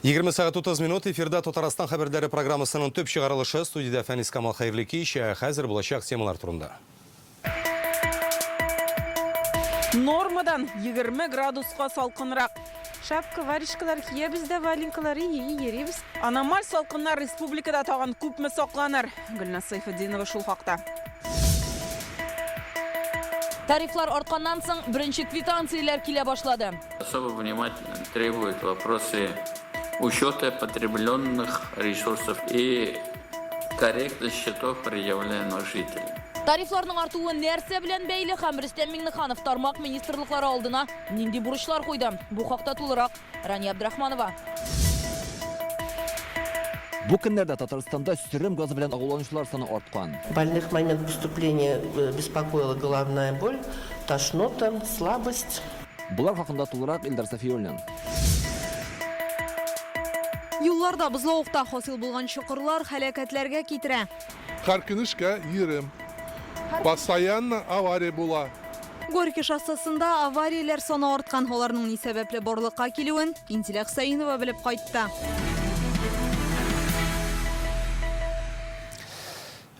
20 сағат 30 минут эфирда Татарстан хабарлары программасының төп шығарылышы студияда Фәнис Камал Хайырлы кеш, хәзір болашақ темалар турында. Нормадан 20 градусқа салқынырақ. Шапка, варежкалар кие бізде, валенкалары еребіз. Аномаль салқындар республикада таған күпмі соқланар. Гүлназ Сайфеддинова шул хақта. Тарифлар артқаннан соң бірінші квитанциялар келе башлады. Особо внимательно требуют вопросы учета потребленных ресурсов и корректность счетов, предъявленных жителям. Тарифларның артуы нәрсе белән бәйле һәм Рөстәм Миңнеханов тармак министрлыклары алдына нинди бурычлар куйды? Бу хакта тулырак Рания Абдрахманова. Бу көннәрдә Татарстанда сүрем газы белән агуланучылар саны арткан. Больных в момент выступления беспокоила головная боль, тошнота, слабость. Булар хакында тулырак Илдар Сафиуллин. Юлларда бузлаукта хасил булган чокырлар һәлакәтләргә китерә. Харкинышка йөрем. Постоянно авария була. Горький шоссесында аварияләр саны арткан, аларның ни сәбәпле барлыкка килүен Интилак Саинова белеп кайтты.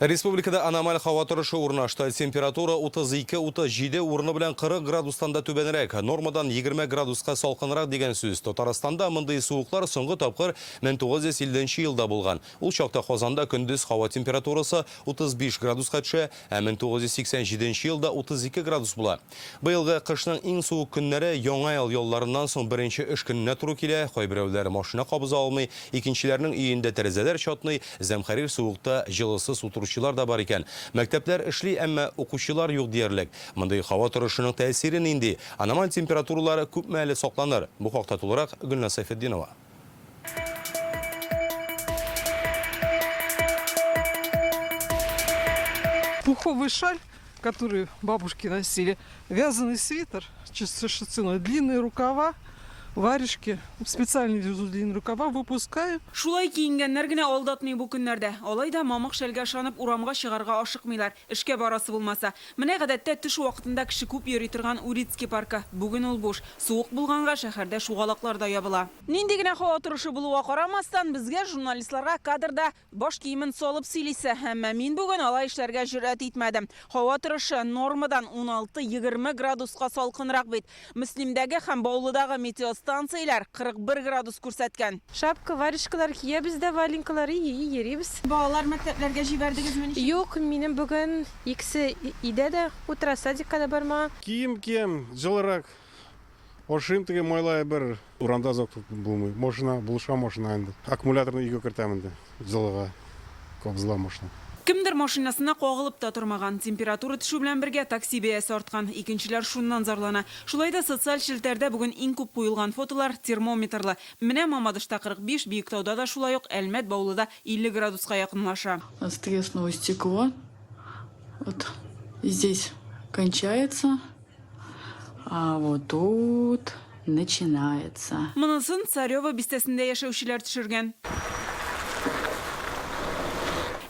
Республикада аномаль һава торышы урнашты. Температура 32-37 урыны белән 40 градустанда түбәнрәк. Нормадан 20 градуска салкынрак дигән сүз. Татарстанда мондый суыклар соңгы тапкыр 1950 елда булган. Ул чакта Казанда көндез һава температурасы 35 градуска төшә, 1987 елда 32 градус була. Быелгы кышның иң суык көннәре яңа ел ялларыннан соң беренче эш көненә туры килә. Кайберәүләр машина кабыза алмый, икенчеләрнең өендә тәрәзәләр чатный, зәмхәрир суыкта җылысыз утыручылар да бар икән. Мәктәпләр эшли, әмма укучылар юк диярлек. Мондый һава торышының тәэсире нинди? Аномаль температуралары күпме әле сакланыр? Бу хакта тулырак Гөлназ Сайфеддинова. Пуховый шаль, который бабушки носили, вязаный свитер, шерстяной, длинные рукава, варежки, специальные длинные рукава выпускаю. Шулай киенгәннәр генә алдатмый бу көннәрдә. Алайда мамык шәлгә шанып урамга чыгарга ашыкмыйлар, эшкә барасы булмаса. Менә гадәттә төш вакытында кеше күп йөри торган Урицкий паркы бүген ул буш. Суык булганга шәһәрдә шугалаклар да ябыла. Нинди генә һава торышы булуга карамастан, безгә журналистларга кадрда баш киемен салып сөйлисе, әмма мин бүген алай эшләргә җөрьәт итмәдем. Һава торышы нормадан 16-20 градуска салкынрак бит. Мөслимдәге һәм Баулыдагы метеостанциялар 41 градус күрсәткән. Шапка, варежкалар кие бізде, валенкалары еребіз. Балалар мәктәпләргә җибәрдегезме? Юк, минем бүген икесе иде дә утра садикка барма. Кием, жылырак. Ошым теге майлай бер урамда зак булмый. Машина, булыша машина инде. Аккумуляторны үйгә кертәм инде. Жылыга. Кобзла машина. Кемдер машинасына кагылып та тормаган. Температура төшү белән бергә такси бәясе арткан. Икенчеләр шуннан зарлана. Шулай да социаль челтәрдә бүген иң күп куелган фотолар термометрлы. Менә Мамадышта 45, Биектауда да шулай ук, Әлмәт, Баулыда 50 градуска якынлаша. Треснуло стекло. Вот здесь кончается, а вот тут начинается. Монысын Царева бистәсендә яшәүчеләр төшергән.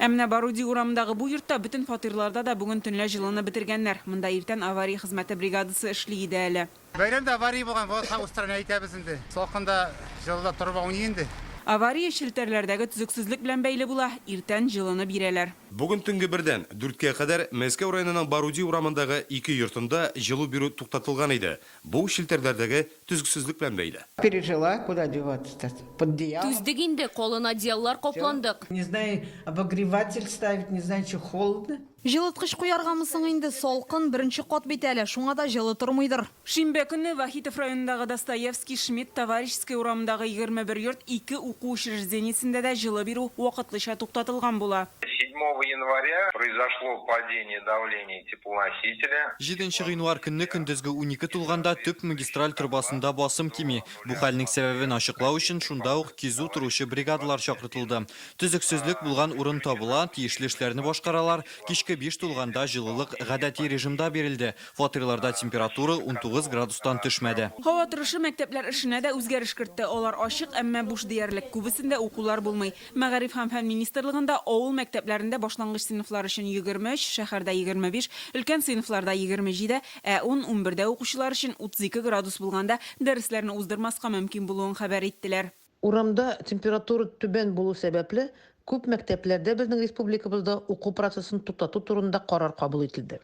Әмнә Баруди урамындагы бу йортта бөтен фатирларда да бүген төнлә җылыны бетергәннәр. Монда иртән авария хезмәте бригадасы эшли иде әле. Бәйрәмдә авария булган, булса устранә итәбез инде. Салкында җылыда торып уйный инде. Авария челтәрләрдәге төзексезлек белән бәйле була, иртән җылыны бирәләр. Бүген төнге 1-дән 4-кә кадәр Мәскәү районының Баруди урамындагы 2 йортында җылы бирү туктатылган иде. Бу челтәрләрдәге төзексезлек белән бәйле. Пережила, куда деваться? Под одеялом. Түздек инде, калын одеяллар капландык. Не знаю, обогреватель ставить, не знаю, что холодно. Җылыткыч куяргамысың инде, салкын беренче кат бит әле, шуңа да җылы тормыйдыр. Шимбә көнне Вахитов районындагы Достоевский, Шмидт, Товарищеский урамындагы 21 йорт 2 уку учреждениесендә дә җылы бирү вакытлыча туктатылган була. 7 января произошло падение давления теплоносителя. 7 январь көнне көндезге 12 тулганда төп магистраль трубасында басым кими. Бу хәлнең сәбәбен ачыклау өчен шунда ук кизү торучы бригадалар чакыртылды. Төзексезлек булган урын табыла, тиешле эшләрне башкаралар. Кичке 5 тулганда җылылык гадәти режимда бирелде. Фатирларда температура 19 градустан төшмәде. Һава торышы мәктәпләр эшенә дә үзгәреш кертте. Алар ачык, әмма буш диярлек. Күбесендә укулар булмый. Мәгариф һәм фән министрлыгында авыл мәктәпләрендә башлангыч сыйныфлар өчен 23, шәһәрдә 25, өлкән сыйныфларда 27, 10-11дә укучылар өчен 32 градус булганда дәресләрне уздырмаска мөмкин булуын хәбәр иттеләр. Урамда температура түбән булу сәбәпле күп мәктәпләрдә безнең республикабызда уку процессын туктату турында карар кабул ителде.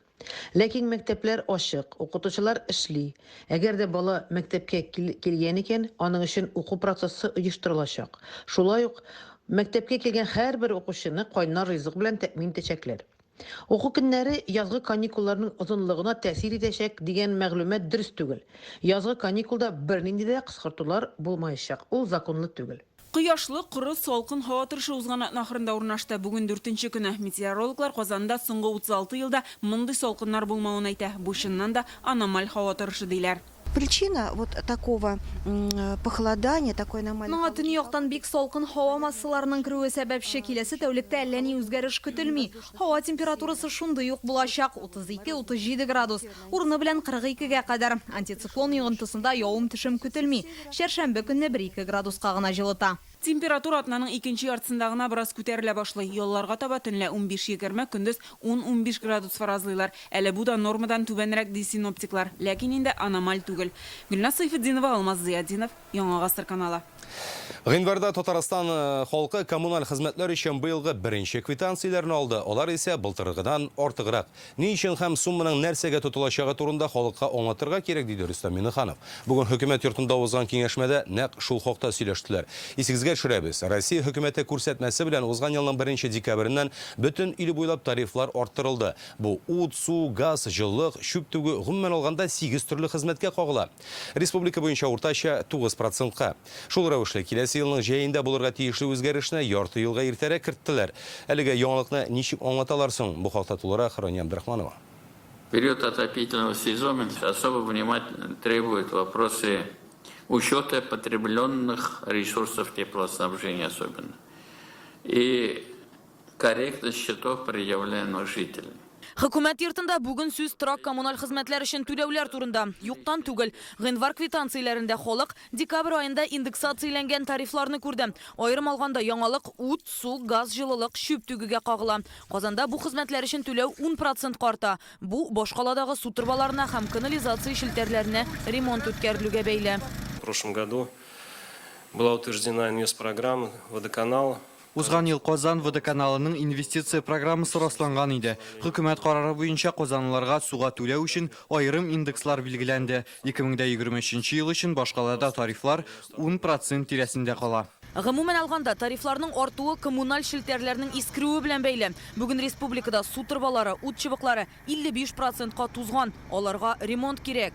Ләкин мәктәпләр ачык, укытучылар эшли. Әгәр дә бала мәктәпкә килгән икән, аның өчен уку процессы оештырылачак. Шулай ук мәктәпкә килгән һәрбер укучыны кайнар ризык белән тәэмин итәчәкләр. Уку көннәре язгы каникулларның озынлыгына тәэсир итәчәк дигән мәгълүмат дөрес түгел. Язгы каникулда бернинди дә кыскартулар булмаячак. Ул законлы түгел. Кыяшлы, кыры, салкын һава торышы узган атнахырында урнашты. Бүген 4-нче көне метеорологлар Казанда соңгы 36 елда мондый салкыннар булмавын әйтә. Бу чыннан да аномаль һава торышы диләр. Причина вот такого похолодания, такой аномалии. Моңа төньяктан бик салкын һава массаларының кируе сәбәпче киләсе тәүлектә әллә ни үзгәреш көтелми. Һава температурасы шундый ук булачак 32-37 градус. Урыны белән 42-гә кадәр. Антициклон йогынтысында явым-төшем көтелми. Шәршәмбе көнне 1-2 градуска гына җылыта. Температура атнаның икенче яртысында гына бераз күтәрелә башлый. Ялларга таба төнлә 15-20, көндез 10-15 градус фаразлыйлар. Әле бу да нормадан түбәнрәк ди синоптиклар, ләкин инде аномаль түгел. Гөлнас Сайфетдинова, Алмаз Зияддинов, Яңа Гасыр каналы. Гыйнварда Татарстан халкы коммуналь хезмәтләр өчен быелгы беренче квитанцияләрне алды. Алар исә былтыргыдан артыграк. Ни өчен һәм сумманың нәрсәгә тотылачагы турында халыкка аңлатырга кирәк диде Рөстәм Миннеханов. Бүген хөкүмәт йортында узган киңәшмәдә нәкъ шул хакта сөйләштеләр. Исегезгә төшерәбез. Россия хөкүмәте күрсәтмәсе белән узган елның 1 декабреннән бөтен ил буйлап тарифлар арттырылды. Бу ут, су, газ, җылык, чүп түгү гомумән алганда 8 төрле хезмәткә кагыла. Республика буенча уртача 9%-ка. Шул рәвешле киләсе елның җәендә булырга тиешле үзгәрешне ярты елга иртәрәк керттеләр. Әлегә яңалыкны ничек аңлаталар соң? Бу хакта тулырак Рания Абдрахманова. Период отопительного сезона особо внимательно требует вопросы учета потребленных ресурсов теплоснабжения особенно и корректность счетов, предъявляемых жителям. Хөкүмәт йортында бүген сүз торак коммуналь хезмәтләр өчен түләүләр турында. Юктан түгел, гыйнвар квитанцияләрендә халык декабрь айында индексацияләнгән тарифларны күрде. Аерым алганда яңалык ут, су, газ, җылылык, чүп түгүгә кагыла. Казанда бу хезмәтләр өчен түләү 10% арта. Бу башкаладагы су турбаларына һәм канализация челтәрләренә ремонт үткәрелүгә бәйле. В прошлом году была утверждена инвестпрограмма «Водоканал». Узган ел Казан водоканалының инвестиция программасы расланган иде. Хөкүмәт карары буенча казанлыларга суга түләү өчен аерым индекслар билгеләнде. 2023 ел өчен башкалада тарифлар 10% тирәсендә кала. Гомумән алганда тарифларның артуы коммуналь челтәрләрнең искерүе белән бәйле. Бүген республикада су турбалары, ут чыбыклары 55%-ка тузган. Аларга ремонт кирәк.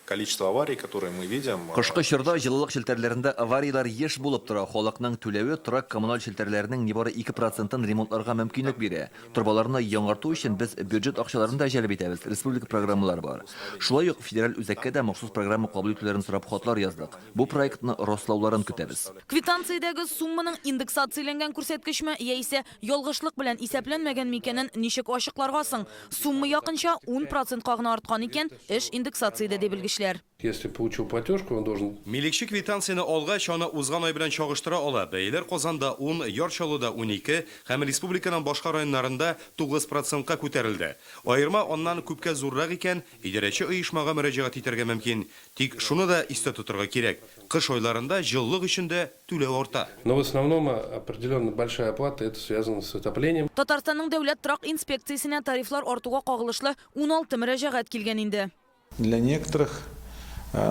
Количество аварий, которые мы видим. Кышкы чорда җылылык челтәрләрендә авариялар еш булып тора. Халыкның түләве торак коммуналь челтәрләренең нибары 2%-ын ремонтларга мөмкинлек бирә. Турбаларны яңарту өчен без бюджет акчаларын да җәлеп итәбез. Республика программалары бар. Шулай ук федераль үзәккә дә махсус программа кабул итүләрен сорап хатлар яздык. Бу проектны раслауларын көтәбез. Квитанциядәге сумманың индексацияләнгән күрсәткечме яисә ялгышлык белән исәпләнмәгән микәнен ничек ачыкларга соң? Сумма якынча 10%-ка гына арткан икән, эш индексациядә дип белгечләр. Если получил платежку, он должен... Милекче квитанцияны алгач, аны узган ай белән чагыштыра ала. Бәяләр Казанда 10, Ярчалуда 12 һәм республиканың башка районнарында 9%-ка күтәрелде. Аерма аннан күпкә зуррак икән, идарәче оешмага мөрәҗәгать итәргә мөмкин. Тик шуны да истә тотырга кирәк. Кыш айларында җыллык өчен дә түләү арта. Но в основном определенно большая оплата, это связано с отоплением. Татарстанның дәүләт торак инспекциясенә тарифлар артуга кагылышлы 16 мөрәҗәгать килгән инде. Для некоторых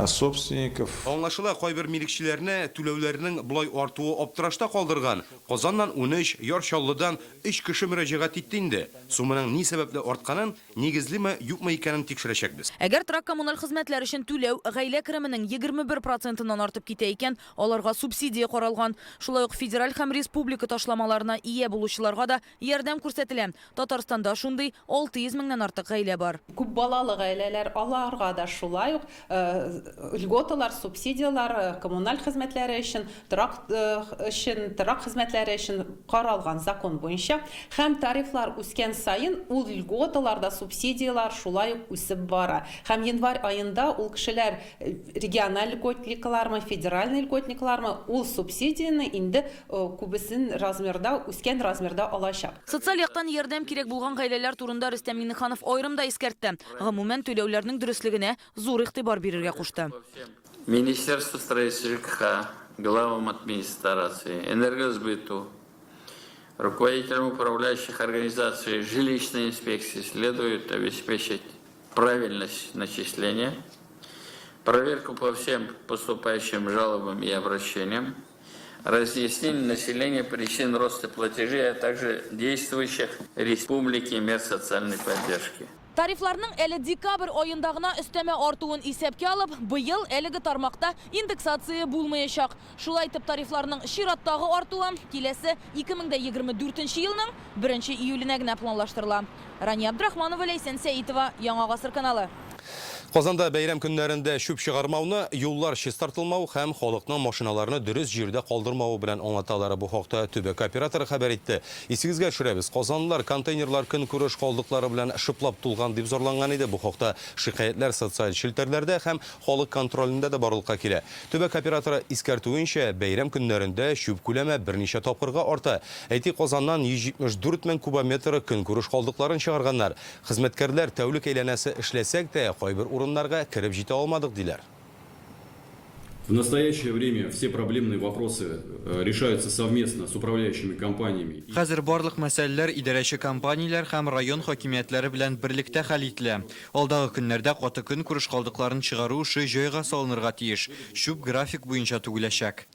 собственников. Аңлашыла, кайбер милекчеләрне түләүләрнең булай артуы аптырашта калдырган. Казаннан 13, Ярчаллыдан 3 кеше мөрәҗәгать итте инде. Суманың ни сәбәпле артканын, нигезлеме, юкмы икәнен тикшерәчәкбез. Әгәр торак коммуналь хезмәтләр өчен түләү гаилә кеременең 21%-нан артып китә икән, аларга субсидия каралган. Шулай ук федераль һәм республика ташламаларына ия булучыларга да ярдәм күрсәтелә. Татарстанда шундый 600 меңнән артык гаилә бар. Күп балалы гаиләләр аларга да шулай ук льготалар, субсидиялар коммуналь хезмәтләре өчен, торак хезмәтләре өчен каралган закон буенча һәм тарифлар үскән сайын ул льготаларда субсидиялар шулай ук үсеп бара. Һәм январь айында ул кешеләр региональ льготниклармы, федераль льготниклармы ул субсидияны инде күбесен размерда, үскән размерда алачак. Социаль яктан ярдәм кирәк булган гаиләләр турында Рөстәм Миннеханов аерымда искәртте. Гомумән түләүләрнең дөрестлегенә зур игътибар бирергә кушты. Министерство строительства ЖКХ главам администрации, энергосбыту, руководителям управляющих организаций жилищной инспекции следует обеспечить правильность начисления, проверку по всем поступающим жалобам и обращениям, разъяснение населения причин роста платежей, а также действующих республики мер социальной поддержки. Тарифларның әлі декабрь айындағына үстәмә артуын исәпкә алып, быел әлеге тармақта индексация булмаячак. Шулай итеп тарифларның чираттагы артуы киләсе 2024 елның 1 июленә генә планлаштырыла. Рания Абдрахманова, Ләйсән Сәитова, Яңа Гасыр каналы. Казанда бәйрәм көннәрендә шүп чыгармауны, юллар чистартылмау һәм халыкның машиналарны дөрес җирдә калдырмауы белән аңлаталары бу хакта төбәк операторы хәбәр итте. Исегезгә төшерәбез. Казанлылар контейнерлар көнкүреш калдыклары белән шыплап тулган дип зарланган иде. Бу хакта шикаятьләр социаль челтәрләрдә һәм халык контролендә дә барлыкка килә. Төбәк операторы искәртүенчә, бәйрәм көннәрендә шүп күләме берничә тапкырга арта. Әйти, Казаннан 174 мең кубометр көнкүреш калдыкларын чыгарганнар. Хезмәткәрләр тәүлек әйләнәсе эшләсәк тә, кайбер урыннарга киреп җитә алмадык диләр. В настоящее время все проблемные вопросы решаются совместно с управляющими компаниями. Хәзер барлык мәсьәләләр идарәче компанияләр һәм район хакимиятләре белән берлектә хәл ителә. Алдагы көннәрдә каты көнкүреш калдыкларын чыгару эше җайга салынырга тиеш. Шүп график буенча түгеләчәк.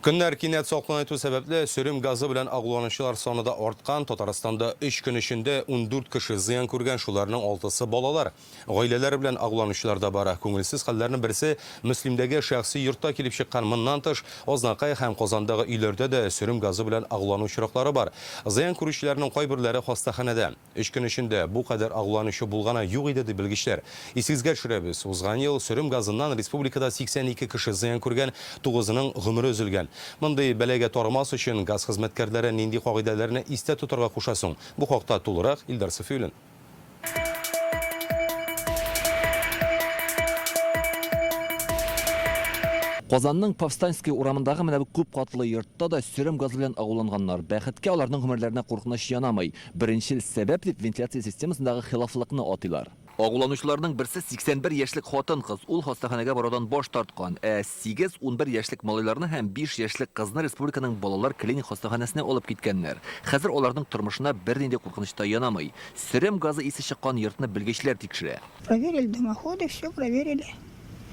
Көннәр кинәт салкын итү сәбәпле сөрем газы белән агуланучылар саны да арткан. Татарстанда 3 көн эчендә 14 кеше зыян күргән, шуларның 6-сы балалар. Гаиләләре белән агуланучылар да бара. Күңелсез хәлләрнең берсе Мөслимдәге шәхси йортта килеп чыккан. Моннан тыш Азнакай һәм Казандагы өйләрдә дә сөрем газы белән агулану очраклары бар. Зыян күрүчеләрнең кайберләре хастаханәдә. 3 көн эчендә бу кадәр агуланучы булганы юк иде дип белгечләр. Исегезгә төшерәбез. Узган ел сөрем газыннан республикада 82 кеше зыян күргән, 9-ның гомере өзелгән. Мондай бәләгә тармас өчен газ хезмәткәрләре нинди кагыйдәләрне истә тотарга кушасың? Бу хакта тулырак Илдар Сафиуллин. Казанның Повстанский урамындагы менә бу күп катлы йортта да сөрем газы белән агуланганнар. Бәхеткә аларның гомерләренә куркыныч янамый. Беренчел сәбәп дип вентиляция системасындагы хилафлыкны атыйлар. Агуланучыларның берсе 81 яшьлек хатын-кыз. Ул хастаханәгә барудан баш тарткан. 8-11 яшьлек малайларны һәм 5 яшьлек кызны республиканың балалар клиник хастаханәсенә алып киткәннәр. Хәзер аларның тормышына бернинди куркыныч та янамый. Сөрем газы исе чыккан йортны белгечләр тикшерә. Проверили дымоходы, все проверили.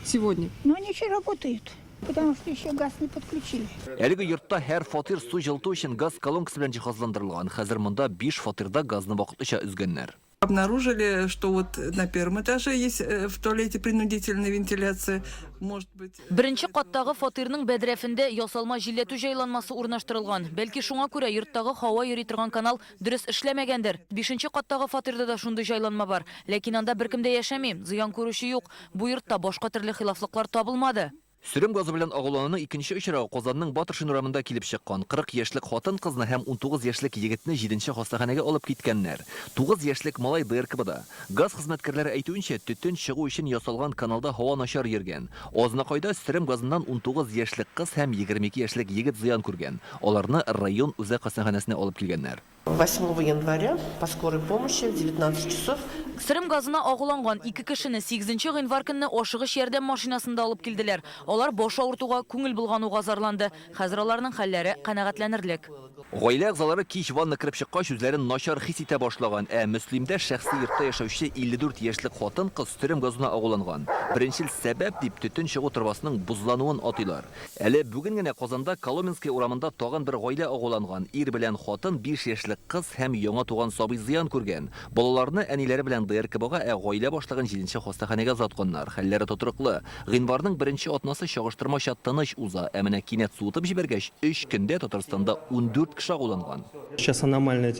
Сегодня? Но они еще работают. Потому что еще газ не подключили. Әлеге йортта һәр фатир су җылыту өчен газ колонкасы белән җиһазландырылган. Хәзер монда 5 фатирда газны вакытлыча үзгәннәр. Обнаружили, что вот на первом этаже есть в туалете принудительная вентиляция. Может быть... Беренче каттагы фатирның бәдрәфендә ясалма җилләтү җайланмасы урнаштырылган. Бәлки шуңа күрә йорттагы һава йөри торган канал дөрес эшләмәгәндер. 5нче каттагы фатирда да шундый җайланма бар. Ләкин анда беркемдә яшәми, зыян күрүче юк. Бу йортта башка төрле хилафлыклар табылмады. Сөрем газы белән агулануның икенче очрагы Казанның Батыршин урамында килеп чыккан. 40 яшьлек хатын-кызны һәм 19 яшьлек егетне 7нче хастаханәгә алып киткәннәр. 9 яшьлек малай ДРКБда. Газ хезмәткәрләре әйтүенчә, төтен чыгу өчен ясалган каналда һава начар йөргән. Азнакайда сөрем газыннан 19 яшьлек кыз һәм 22 яшьлек егет зыян күргән. Аларны район үзәк хастаханәсенә алып килгәннәр. 8 января по скорой помощи в 19 часов. Сөрем газына агуланган 2 кешене 8нче гыйнвар көнне ашыгыч ярдәм машинасында алып килделәр. Алар баш авыртуга, күңел булгануга зарланды. Хәзер аларның хәлләре канәгатьләнерлек. Гаилә әгъзалары кич ванна кирип чыккач үзләрен начар хис итә башлаган. Мөслимдә шәхси йортта яшәүче 54 яшьлек хатын-кыз сөрем газына агуланган. Беренчел сәбәп дип төтен чыгу трубасының бузлануын атыйлар. Әле бүген генә Казанда Коломенский урамында тагын бер гаилә агуланган. Ир белән хатын 5 яшьлек кыз һәм яңа туган сабый зыян күргән. Балаларны әниләре белән ДРКБга гаилә башлаган 7нче хастаханәгә затканнар. Хәлләре тотрыклы. Гыйнварның 1нче атнасы чагыштырмача тыныч уза. Менә кинәт суытып җибәргәч, 3 көндә Татарстанда 14 кеше агуланган. Сейчас аномально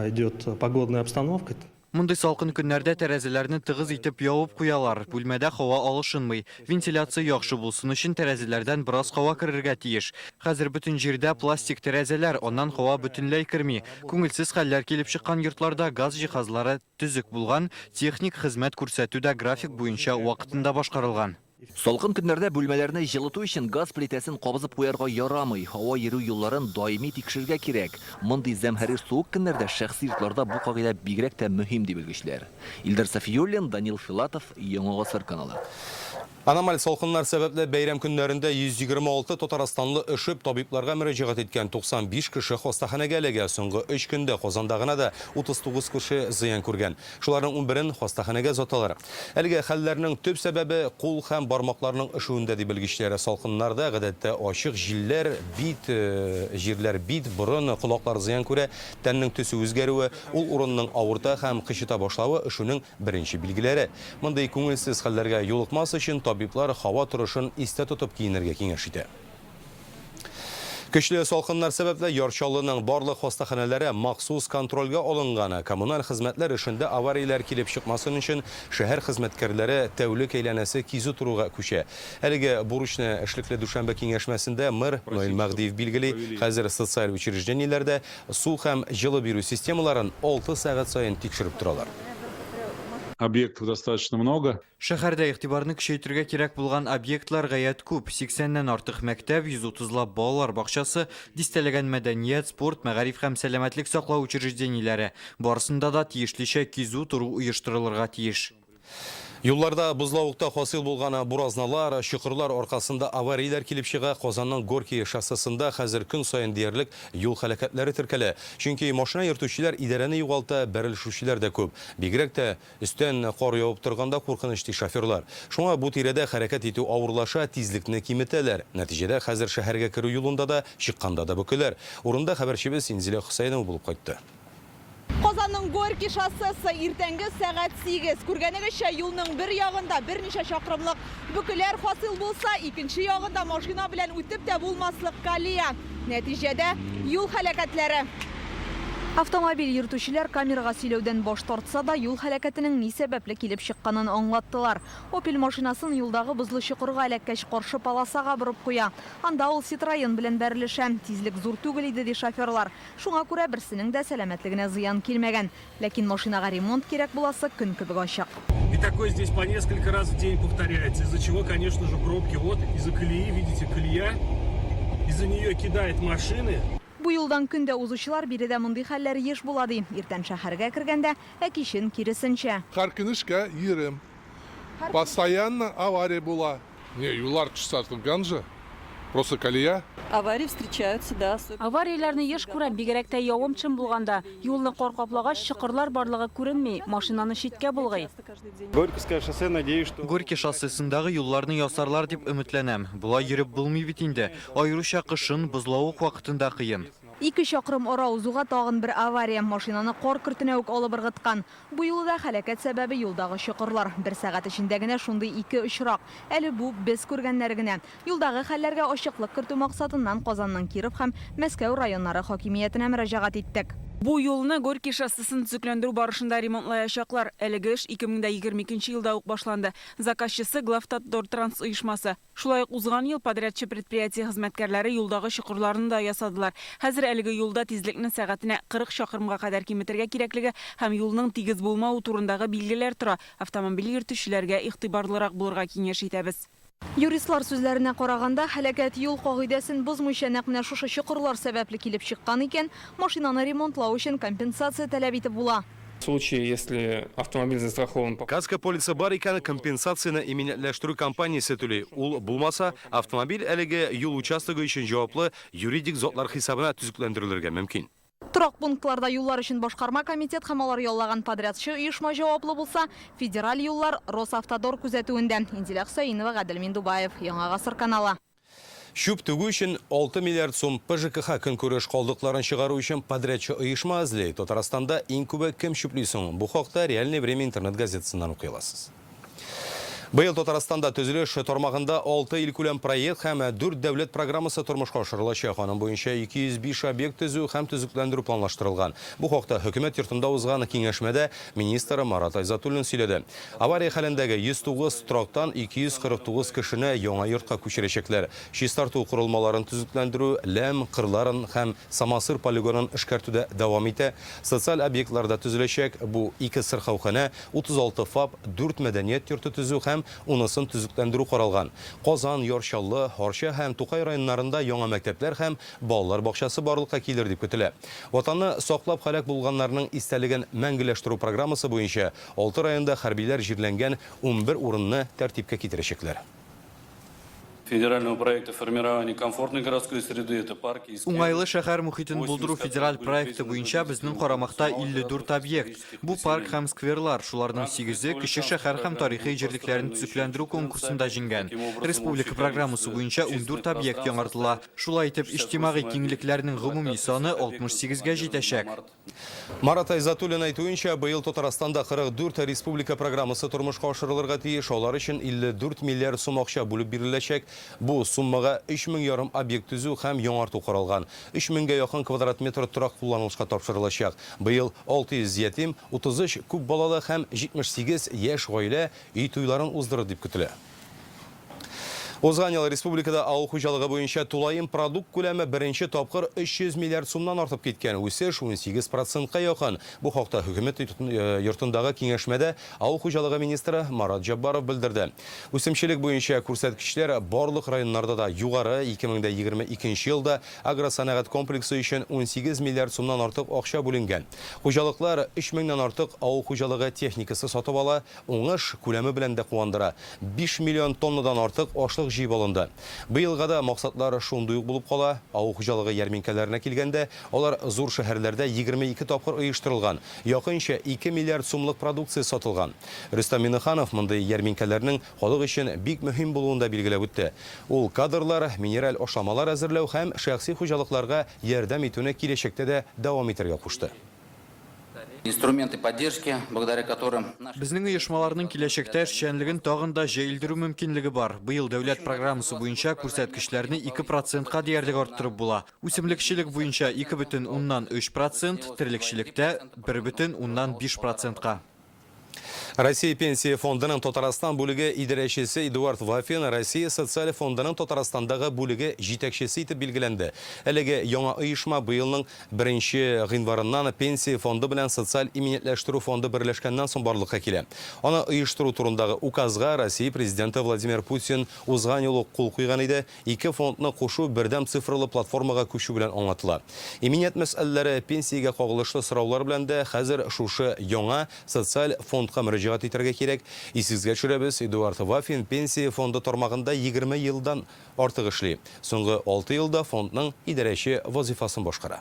идет погодная обстановка. Мондый салкын көннәрдә тәрәзәләрне тыгыз итеп ябып куялар. Бүлмәдә һава алышынмый. Вентиляция яхшы булсын өчен тәрәзәләрдән бераз һава керергә тиеш. Хәзер бөтен җирдә пластик тәрәзәләр, оннан һава бөтенләй керми. Күңелсез хәлләр килеп чыккан йортларда газ җиһазлары төзек булган, техник хезмәт күрсәтү дә график буенча вакытында башкарылган. Салкын көннәрдә бүлмәләрне җылыту өчен газ плитәсен кабызып куярга ярамый. Һава йөрү юлларын даими тикшергә кирәк. Мондый зәмһәрир суык көннәрдә шәхси йортларда бу кагыйдә бигрәк тә мөһим дип белгечләр. Илдар Сафиуллин, Данил Филатов, Яңа Гасыр каналы. Аномаль салқынлар сәбәпле бәйрәм көннәрендә 126 Татарстанлы эшеп табибларга мөрәҗәгать иткән 95 кеше хастаханәгә эләгә. Соңгы 3 көндә Казанда гына да 39 кеше зыян күргән. Шуларның 11-ен хастаханәгә озаталар. Әлегә хәлләрнең төп сәбәбе кул һәм бармакларның эшүендә дип белгечләре. Салкыннарда гадәттә ачык җилләр, җирләр бит, борын, колаклар зыян күрә, тәннең төсе үзгәрүе, ул урынның авырта һәм кычыта башлавы эшүнең беренче билгеләре. Мондый күңелсез хәлләргә юлыкмас өчен табиблар һава торышын истә тотып киенергә киңәш итә. Көчле салкыннар сәбәпле Ярчаллының барлык хастаханәләре махсус контрольгә алынган. Коммуналь хезмәтләр эшендә аварияләр килеп чыкмасын өчен шәһәр хезмәткәрләре тәүлек әйләнәсе кизү торуга күчә. Әлегә бурычны эшлекле дүшәмбе киңәшмәсендә мэр Ноэль Мәгдиев билгели, хәзер социаль учреждениеләрдә су һәм җылы бирү системаларын 6 сәгать саен тикшереп торалар. Объектов достаточно много. Шәһәрдә игътибарны көчәйтергә кирәк булган объектлар гаять күп. 80-нән артык мәктәп, 130лап балалар бакчасы, дистәләгән мәдәният, спорт, мәгариф һәм сәламәтлек саклау учреждениеләре. Барысында да тиешлечә кизү туру оештырылырга тиеш. Юлларда бузлавыкта хасил булган буразналар, чокырлар аркасында аварияләр килеп чыга. Казанның Горький шоссесында хәзер көн саен диярлек юл хәлакәтләре теркәлә. Чөнки машина йөртүчеләр идарәне югалта, бәрелешүчеләр дә күп. Бигрәк тә өстән кар явып торганда куркынычты шоферлар. Шуңа бу тирәдә хәрәкәт итү авырлаша, тизлекне киметәләр. Нәтиҗәдә хәзер шәһәргә керү юлында да, чыкканда да бөкеләр. Урында хәбәрчебез Инзилә Хусайнова булып кайтты. Казанның Горький шоссесы иртәнге сәгать 8. Күргәнегезчә, юлның бер ягында берничә чакрымлык бөкеләр хасил булса, икенче ягында машина белән үтеп тә булмаслык колея. Нәтиҗәдә юл хәлакәтләре. Автомобиль йөртүчеләр камерага сөйләүдән баш тартса да, юл хәлакәтенең ни сәбәпле килеп чыкканын аңлаттылар. Opel машинасын юлдагы бозлы чокырга эләккәч каршы полосага борып куя. Анда ул Citroen белән бәрелешә. Тизлек зур түгел иде ди шоферлар. Шуңа күрә берсенең дә сәламәтлегенә зыян килмәгән. Ләкин машинага ремонт кирәк буласы көн кебек ачык. И такое здесь по несколько раз в день повторяется, из-за чего, конечно же, пробки. Вот из-за колеи, видите, колея, из-за нее кидает машины. Бу юлдан көндә узучылар биредә мондый хәлләр еш була ди. Иртән шәһәргә кергәндә, кичен киресенчә. Һәр көн эшкә йөрим. Постоянно авария була. Не, юллар чистартылган же. Просто колея. Аварии встречаются, да. Аварияләрне еш күрә, бигрәк тә явым-төшем булганда. Юлны кар каплагач, чокырлар барлыгы күренми, машинаны читкә булгый. Горьковское шоссе, надеюсь, что... Горький шоссесындагы юлларны ясарлар дип өметләнәм. Булай йөреп булмый бит инде. Аеруча кышын, бозлавык вакытында кыен. 2 чакрым ара узуга тагын бер авария, машинаны кар кертенә үк алып ыргыткан. Бу юлда хәлакәт сәбәбе юлдагы чокырлар. 1 сәгать эчендә генә шундый 2 очрак. Әле бу без күргәннәр генә. Юлдагы хәлләргә ачыклык кертү максатыннан Казанның Киров һәм Мәскәү районнары хакимиятенә мөрәҗәгать иттек. Бу юлны Горький шоссесын төзекләндерү барышында ремонтлаячаклар. Әлеге эш 2022 елда ук башланды. Заказчысы Главтотдортранс оешмасы. Шулай ук узган ел подрядчы предприятие хезмәткәрләре юлдагы чокырларны да ясадылар. Хәзер әлеге юлда тизлекне сәгатенә 40 чакрымга кадәр киметергә кирәклеге һәм юлның тигез булмау турындагы билгеләр тора. Автомобиль йөртүчеләргә игътибарлырак булырга киңәш итәбез. Юристлар сүзләренә караганда, хәлакәт юл кагыйдәсен бозмыйча нәкъ менә шушы чокырлар сәбәпле килеп чыккан икән, машинаны ремонтлау өчен компенсация таләп итеп була. В случае, если автомобиль застрахован... Каска полиция бар икән, компенсацияны иминиятләштерү компаниясе түли. Ул булмаса, автомобиль әлеге юл участогы өчен җаваплы юридик затлар хисабына төзекләндерелергә мөмкин. Торак пунктларда юллар өчен башкарма комитет һәм алар яллаган подрядчы оешма җаваплы булса, федераль юллар Росавтодор күзәтүендә. Инзилә Хусайнова, Гадел Миндубаев, Яңа гасыр каналы. Шүп тегү өчен 6 миллиард сум ПЖКХ көнкүреш калдыкларын чыгару өчен подрядчы оешма эзли. Татарстанда иң күбе кем шүплий соң? Бу хакта Реальное время интернет газетасыннан укый аласыз. Быел Татарстанда төзелеш тармагында 6 илкүләм проект һәм 4 дәүләт программасы тормышка ашырылачак. Аның буенча 205 объект төзү һәм төзекләндерү планлаштырылган. Бу хакта хөкүмәт йортында узган киңәшмәдә министр Марат Айзатуллин сөйләде. Авария хәлендәге 109 трактан 249 кешене яңа йортка күчерәчәкләр. Чистарту курылмаларын төзекләндерү, ләм, кырларын һәм Самасыр полигонын эшкәртүдә дәвам итә. Социаль объектларда төзеләчәк бу 2 сырхаухана, 36 ФАП, 4 мәдәният йорты төзү һәм һәм унысын төзекләндерү каралган. Казан, Яршаллы, Арча һәм Тукай районнарында яңа мәктәпләр һәм балалар бакчасы барлыкка килер дип көтелә. Ватанны саклап халак булганнарның истәлеген мәңгеләштерү программасы буенча 6 районда хәрбиләр җирләнгән 11 урынны тәртипкә китерәчәкләр. Федерального проекта формирования комфортной городской среды, это парки и скверы. Уңайлы шәһәр мөхитен булдыру федераль проекты буенча безнең карамакта 54 объект. Бу парк һәм скверлар, шуларның 8-е кече шәһәр һәм тарихи җирлекләрен төзекләндерү конкурсында җиңгән. Республика программасы буенча 14 объект яңартыла. Шулай итеп, иҗтимагый киңлекләрнең гомуми саны 68-га җитәчәк. Марат Айзатуллин әйтүенчә, быел Татарстанда 44 республика программасы тормышка ашырылырга тиеш, алар өчен 54 миллиард сум акча бүлеп биреләчәк. Бу суммага 3500 объект төзү һәм яңарту каралган. 3000-гә якын квадрат метр торак кулланылышка тапшырылачак. Быел 600 ятим, 33 күп балалы һәм 78 яшь гаилә үй туйларын уздырыр дип көтелә. Узган ел республикада ауыл хуҗалыгы буенча тулайым продукт күләме беренче тапкыр 300 миллиард сумнан артып киткән. Үсеш 18%-ка якын. Бу хакта хөкүмәт йортындагы киңәшмәдә ауыл хуҗалыгы министры Марат Җаббаров белдерде. Үсемчелек буенча күрсәткечләр барлык районнарда да югары. 2022 елда агросәнәгать комплексы өчен 18 миллиард сумнан артык акча бүленгән. Хуҗалыклар 3000-нан артык ауыл хуҗалыгы техникасы сатып ала, уңыш күләме белән дә куандыра. 5 миллион тоннадан артык ашлык җыйып алынды. Быелга да максатлары шундый ук булып кала. Ауыл хуҗалыгы ярминкәләренә килгәндә, алар зур шәһәрләрдә 22 тапкыр оештырылган. Якынча 2 миллиард сумлык продукция сатылган. Рөстәм Миннеханов мондый ярминкәләрнең халык өчен бик мөһим булуында билгеләп үтте. Ул кадрлар, минераль ашламалар әзерләү һәм шәхси хуҗалыкларга ярдәм итүне киләчәктә дә дәвам итәргә кушты. Инструменты поддержки, благодаря которым... Безнең оешмаларның киләчәктә эшчәнлеген тагын да җәелдерү мөмкинлеге бар. Быел дәүләт программасы буенча күрсәткечләрне 2%-ка диярлек арттырып була. Үсемлекчелек буенча 2,3%, терлекчелектә 1,5%-ка. Россия пенсия фондының Татарстан бүлеге идарәчесе Эдуард Вафин Россия социаль фондының Татарстандагы бүлеге җитәкчесе итеп билгеләнде. Әлеге яңа оешма быелның 1 гыйнварыннан пенсия фонды белән социаль иминиятләштерү фонды берләшкәннән соң барлыкка килә. Аны оештыру турындагы указга Россия президенты Владимир Путин узган ел кул куйган иде. Ике фондны кушу бердәм цифрлы платформага күчү белән аңлатыла. Иминият мәсьәләләре пенсиягә кагылышлы сораулар белән дә хәзер шушы яңа социаль фондка мөрәҗәгать итәргә кирәк. Исегезгә төшерәбез, Эдуард Вафин пенсия фонды тармагында 20 елдан артык эшли. Соңгы 6 елда фондның идарәче вазифасын башкара.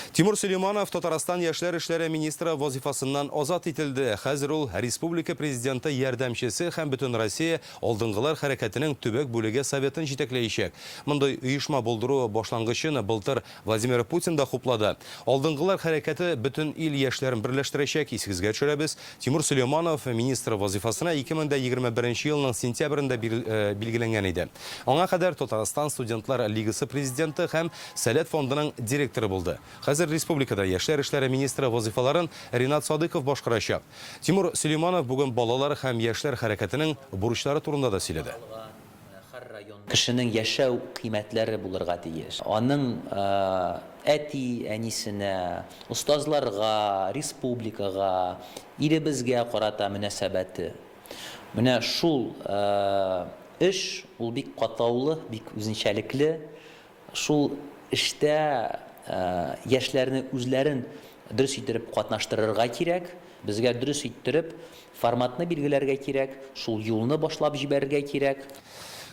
Тимур Сулейманов Татарстан яшьләр эшләре министры вазифасыннан азат ителде. Хәзер ул республика президенты ярдәмчесе һәм бөтен Россия алдынгылар хәрәкәтенең төбәк бүлеге советын җитәкләячәк. Мондай оешма булдыру башлангычын былтыр Владимир Путин да хуплады. Алдынгылар хәрәкәте бөтен ил яшьләрен берләштерәчәк. Исегезгә төшерәбез. Тимур Сулейманов министр вазифасына 2021 елның сентябрендә билгеләнгән иде. Аңа кадәр Татарстан студентлар лигасы президенты һәм Сәләт фондының директоры булды. Хәзер республикада яшьләр эшләре министры вазифаларын Ринат Садыков башкарачак. Тимур Сулейманов бүген балалар һәм яшьләр хәрәкәтенең бурычлары турында да сөйләде. Кешенең яшәү кыйммәтләре булырга тиеш. Аның әти, әнисенә, устазларга, республикага, илебезгә карата мөнәсәбәте. Менә шул эш ул бик катаулы, бик үзенчәлекле. Шул эштә яшьләрне үзләрен дөрес иттереп катнаштырырга кирәк. Безгә дөрес иттереп форматны билгеләргә кирәк. Шул юлны башлап җибәрергә кирәк.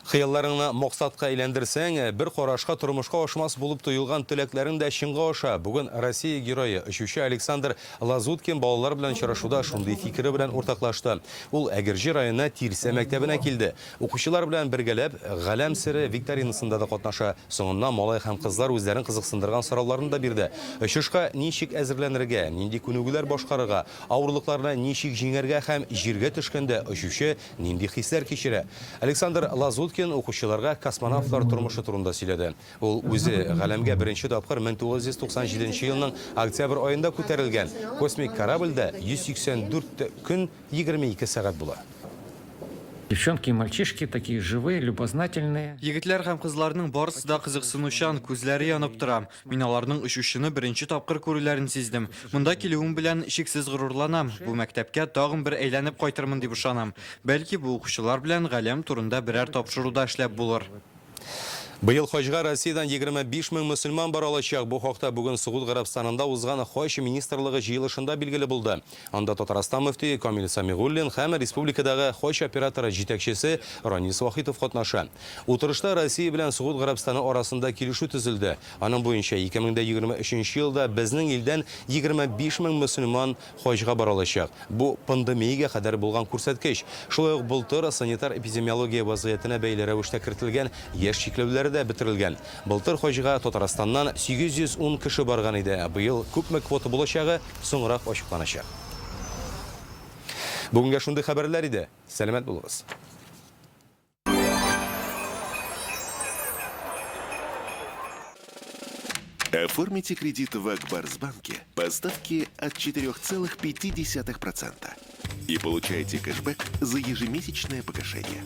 Хыялларыңны максатка әйләндерсәң, бер карашка тормышка ашмас булып тоелган теләкләрең дә чынга аша. Бүген Россия герое очучы Александр Лазуткин балалар белән чарашуда шундый фикере белән уртаклашты. Ул Әгерҗе районы Тирсә мәктәбенә килде. Укучылар белән бергәләп галәм сере викторинасында да катнаша. Соңыннан малай һәм кызлар үзләрен кызыксындырган сорауларын да бирде. Очышка ничек әзерләнергә, нинди күнегүләр башкарырга, авырлыкларны ничек җиңәргә һәм җиргә төшкәндә очучы нинди хисләр кичерә. Александр Лазуткин укучыларга космонавтлар тормышы турында сөйләде. Ул үзе галәмгә беренче тапкыр 1997 елның октябрь аенда күтәрелгән. Космик корабльдә 184 көн 22 сәгать була. Девчонки и мальчишки такие живые, любознательные. Егетләр һәм кызларның барысы да кызыксынучан, күзләре янып тора. Мин аларның очышуны беренче тапкыр күрүләрен сиздем. Монда килүем белән шиксез горурланам. Бу мәктәпкә тагын бер әйләнеп кайтырмын дип ышанам. Бәлки бу укучылар белән галәм турында берәр тапшыруда эшләп булыр. Быел Хаҗга Россиядан 25 мең мөселман бара алачак. Бу хакта бүген Сугуд Гарәбстанында узган Хаҗ министрлыгы җыелышында билгеле булды. Анда Татарстан мөфтие Камил Самигуллин һәм республикадагы Хаҗ операторы җитәкчесе Ранис Вахитов катнаша. Утырышта Россия белән Сугуд Гарәбстаны арасында килешү төзелде. Аның буенча 2023 елда безнең илдән 25 мең мөселман Хаҗга бара алачак. Бу пандемиягә кадәр булган күрсәткеч. Шулай ук былтыр санитар-эпидемиология вазгыятенә бәйле рәвештә кертелгән яшь чикләүләр бетерелгән. Былтыр Хаҗга Татарстаннан 810 кеше барган иде. Быел күпме квота булачагы соңрак ачыкланачак. Бүгенгә шундый хәбәрләр иде. Сәламәт булыгыз. Оформите кредит в Акбарсбанке по ставке от 4,5% и получайте кэшбэк за ежемесячное погашение.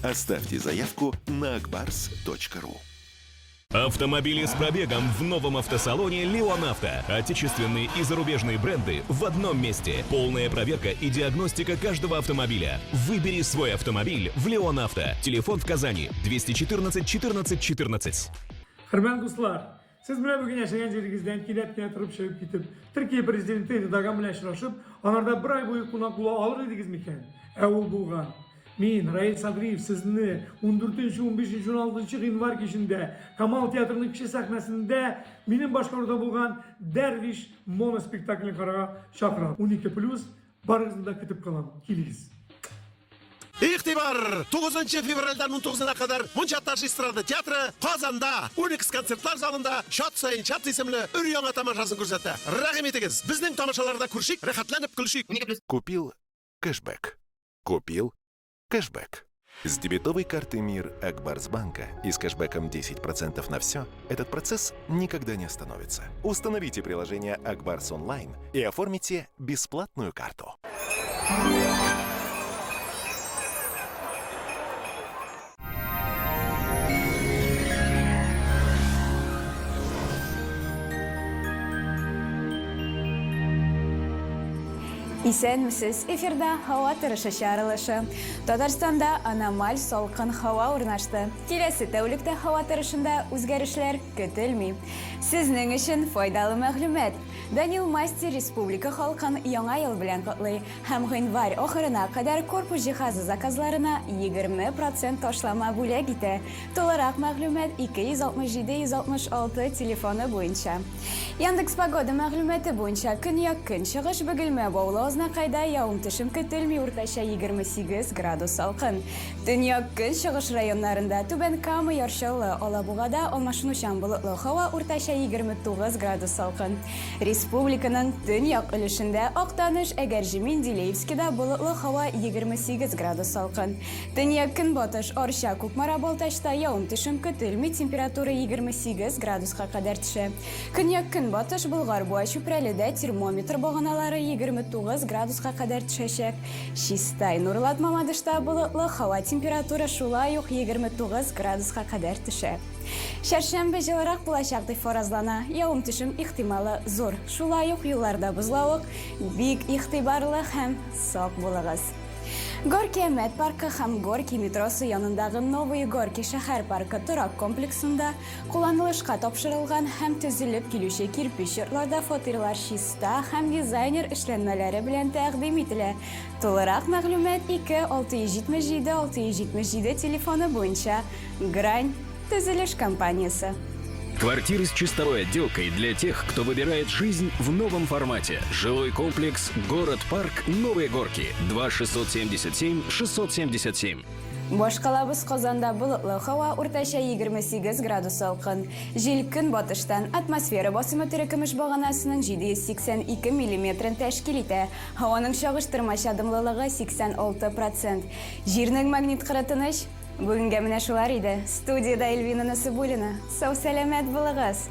Оставьте заявку на akbars.ru. Автомобили с пробегом в новом автосалоне «Леон Авто». Отечественные и зарубежные бренды в одном месте. Полная проверка и диагностика каждого автомобиля. Выбери свой автомобиль в «Леон Авто». Телефон в Казани 214 14 14. Hürmetli dostlar, siz bile bugün yaşayan yerinizden kiletine tırıp şöp gitip Türkiye Prezidenti Erdoğan bilen şıraşıp anarda bir ay boyu kulak kulağı alır idiniz miken? Evul bulgan. Min, Raif Sadriyev sizni 14. 15. 16. Ğinvar kişinde Kamal Tiyatro'nun kişi sahnesinde benim başkanımda bulgan Derviş monospektaklini karağa şakıram. 12+ barınızda kıtıp kalan. Kiliz. İhtibar 9 fevraldan 19'una kadar Munçattaş İstrada Teatrı Kazan'da Unix konsertlar zalında Şat Sayın Şat isimli ür-яңа тамашасын күрсәтә. Рәхим итегез. Безнең тамашаларда күршик, рәхәтләнеп көлшик. Купил кэшбэк. Купил кэшбэк. С дебетовой карты «Мир» Акбарсбанка и с кэшбэком 10% на все, этот процесс никогда не остановится. Установите приложение Акбарс онлайн и оформите бесплатную карту. Исәнмесез, эфирда һава торышы чарылышы. Татарстанда аномаль салкын һава урнашты. Киләсе тәүлектә һава торышында үзгәрешләр көтелми. Сезнең өчен файдалы мәгълүмат. Данил Мастер республика халкын яңа ел белән котлый һәм гыйнвар ахырына кадәр корпус җиһазы заказларына 20% ташлама бүләк итә. Толырак мәгълүмат 267-166 телефоны буенча. Яндекс погода мәгълүматы буенча көньяк-көнчыгыш Бөгелмә Баулы Азнакайда явым-төшем көтелми, уртача 28 градус салкын. Төньяк-көнчыгыш районнарында Түбән Кама, Яршаллы, Алабугада алмашынучан болытлы һава уртача 29 градус салкын. Республиканың төньяк өлешендә Актаныш, Әгәрҗе, Менделеевскида болытлы һава 28 градус салкын. Төньяк-көнбатыш Арча, Кукмара, Балтачта явым-төшем көтелми, температура 28 градуска кадәр төшә. Көньяк-көнбатыш Болгар-Буа, Чүпрәледә термометр баганалары 29 градуска кадәр төшәчәк. Чистай, Нурлат, Мамадышта болытлы һава температура шулай ук 29 градуска кадәр төшә. Чәршәмбе җылырак булачак дип фаразлана. Явым-төшем ихтималы зур. Шулай ук юлларда бозлавык, бик игътибарлы һәм сак булыгыз. Горки Әмәт паркы һәм Горки метросы янындагы Новый Горки шәһәр паркы торак комплексында кулланылышка тапшырылган һәм төзелеп килүче кирпеч йортларда фатирлар чиста һәм дизайнер эшләнмәләре белән тәкъдим ителә. Толырак мәгълүмат 2-677-677 телефоны буенча. Грань төзелеш компаниясе. Квартиры с чистовой отделкой для тех, кто выбирает жизнь в новом формате. Жилой комплекс «Город-парк. Новые Горки». 2-677-677. Башкалабыз Казанда болытлы һава уртача 28 градус салкын. Җил көнбатыштан атмосфера басымы төркемеш баганасының 782 мм тәшкил итә. Һаваның чагыштырмача дымлылыгы 86%. Җирнең магнит кырытыныш бүгенгә менә шулар иде. Студияда Эльвина Насыбуллина. Сау сәламәт булыгыз.